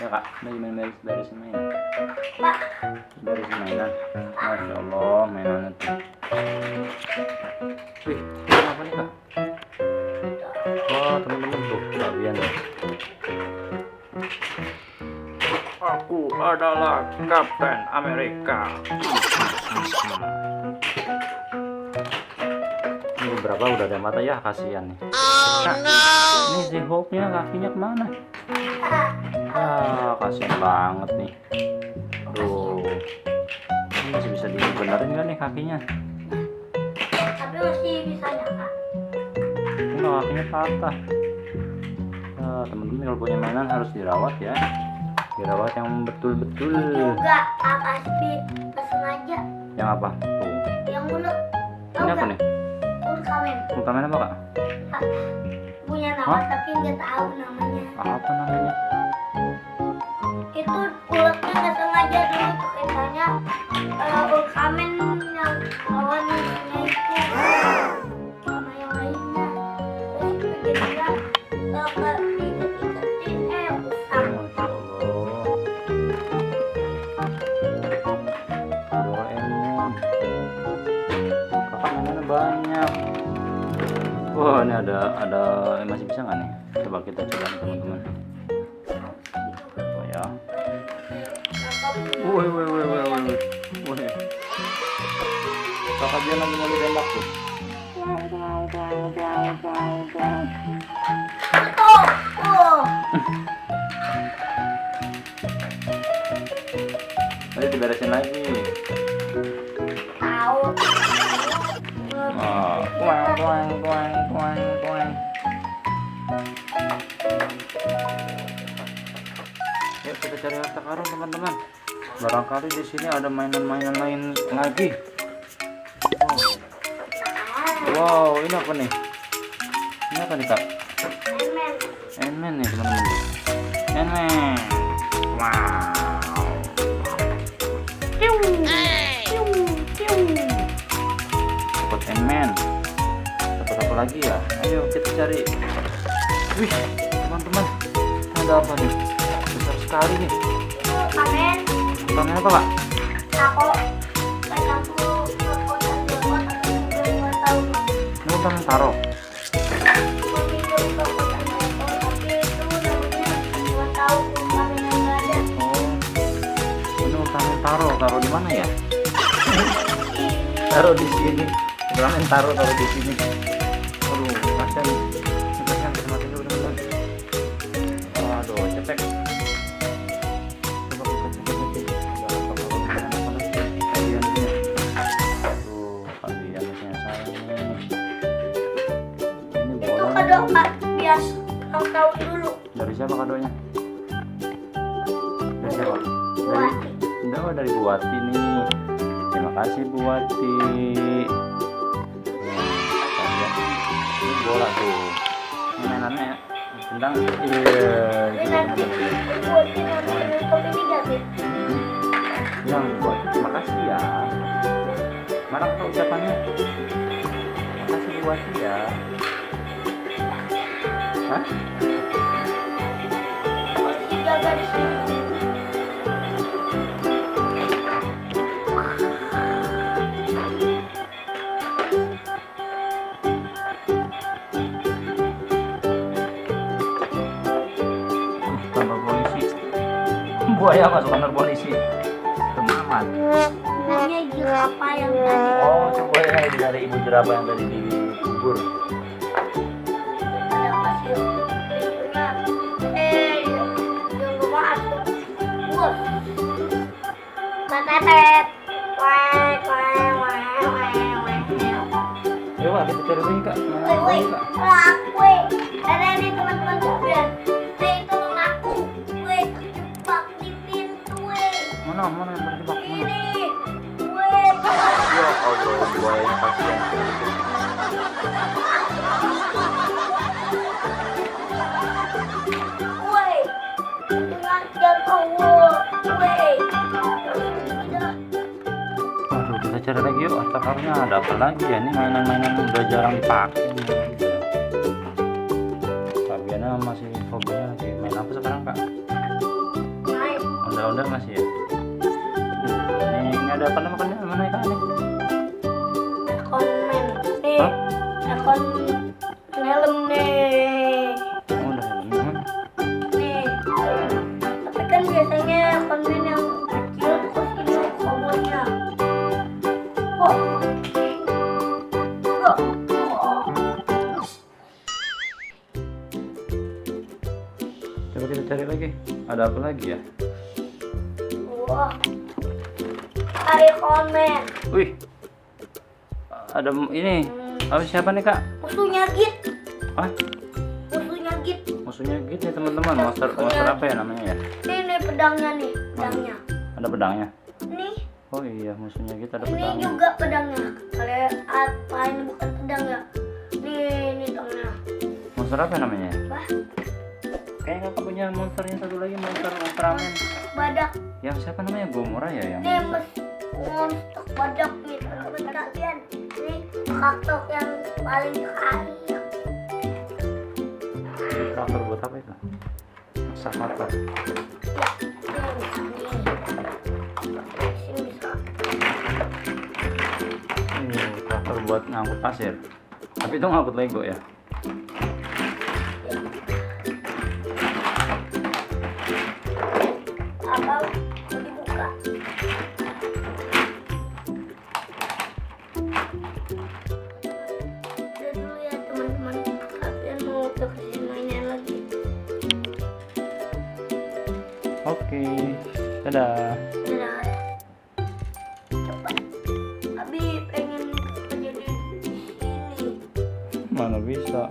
kak? Lagi beresin mainan. Pak. Beresin mainan. Masya Allah, mainannya tuh. Wih, ini apa nih kak? Wah, teman-teman tuh, bagian. Aku adalah Kapten Amerika. Ini berapa udah ada mata ya, kasihan nih. Ini si Hulknya kakinya kemana? Kasihan banget nih. Aduh, ini masih bisa dibenerin nggak nih kakinya? Tapi masih bisa nyala. Enggak, kakinya patah. Teman-teman kalau punya mainan harus dirawat ya. Dirawat yang betul-betul. Juga pasti sengaja. Yang apa? Tuh. Yang bulat. Ini apa nih? Ultraman. Ultraman apa kak? Punya nama tapi nggak tahu namanya. Apa namanya? Itu ulatnya nggak sengaja dulu tuh katanya Ultraman yang lawannya itu sama yang lainnya. Terus itu jadinya diikat-ikatin usang. Masya Allah. Doraemon. Kakak mainannya banyak. Wah, ini ada masih bisa nggak nih? Coba kita coba teman-teman. Oh ya. Woi. Kakak dia lagi mau ditembak tuh. Oh. Nanti diberesin lagi. Tahu. Tuang. Yuk kita cari harta karun teman-teman. Barangkali di sini ada mainan-mainan lain lagi. Wow, ini apa nih? Ini apa nih kak? Ant-Man nih teman-teman. Ant-Man. Wow. Dapat Ant-Man. Dapat apa lagi ya? Ayo kita cari. Wih, teman-teman, ada apa nih? Besar sekali nih. Ultraman. Ultraman apa kak? Aku Ini Ultraman Taro. Oh, ini Ultraman Taro di mana ya? Taruh di sini. Ultraman taruh di sini. Aduh, kasihan kita matiin dulu teman-teman. Aduh, cetek. Coba kita cek lagi. Jangan apa-apa lagi. Kasihan dia. Aduh, kasihan saya nih. Ini itu bola. kado bias tahu dulu. Dari siapa kadonya? Dari siapa? Buati. Dari Buati nih. Terima kasih Buati. Ini bola tuh. Ini mainannya ya. Tendang. Iya. Ini nanti buatin kopi diganti. Yang buat. Terima kasih ya. Mana kau ucapannya? Terima kasih Buati ya. Hah? Jaga di sini. Kantor polisi. Buaya masuk kantor polisi. Teman. Namanya jerapah yang tadi. Oh, itu buaya yang dari ibu jerapah yang tadi dikubur. Ada pasir. Yang masuk. Bos. Matetet. Ayo Pak, kita cari lagi kak. Mana Woi, lagi kak? kue. Ada nih teman-teman sekalian. Itu aku. Kue terjebak di pintu. Mana yang terjebak? Mana? Ini. Kue. Ya Allah, buaya kasihan. Kue. Dengan jangkauan. Kue. Aduh, kita cari lagi yuk. Harta karunnya ada apa lagi ya? Ini mainan-mainan udah jarang dipakai nih. Fabiana masih hobinya lagi main apa sekarang kak? Honda masih ya. Ini ada apa namanya? Mana ikan nih? Konmen nih. Hah? Akon helm nih. Oh, udah helmnya. Nih. Tapi kan biasanya konmen yang kecil terus ini kombonya. Oh. Coba kita cari lagi. Ada apa lagi ya? Wah. Iron Man. Wih. Ada ini. Oh, siapa nih, Kak? Musuhnya Git. Ah, Musuhnya Git. musuhnya gitu ya, teman-teman. Monster apa ya namanya ya? Ini pedangnya nih, pedangnya. Ada pedangnya. Nih, Oh iya, musuhnya gitu ada ini pedangnya. juga pedangnya. Kalau apa ini bukan pedang ya? Ini pedangnya. Monster apa namanya? Wah, Kayaknya Kakak punya monsternya satu lagi, monster Ultraman. badak. Yang siapa namanya? Gomora ya yang. Ini monster badak nih, teman-teman kalian. Ini karakter yang paling kaya. Traktor buat apa itu? Masak motor. Ya, ini bisa nih. Sini bisa. Ini traktor buat ngangkut pasir. Tapi itu ngangkut Lego ya. Apa mau dibuka? Udah dulu ya teman-teman, kalian mau kasih mainan lagi. Oke. Dadah. Dadah. Coba. Abi pengen kerja di sini. Mana bisa?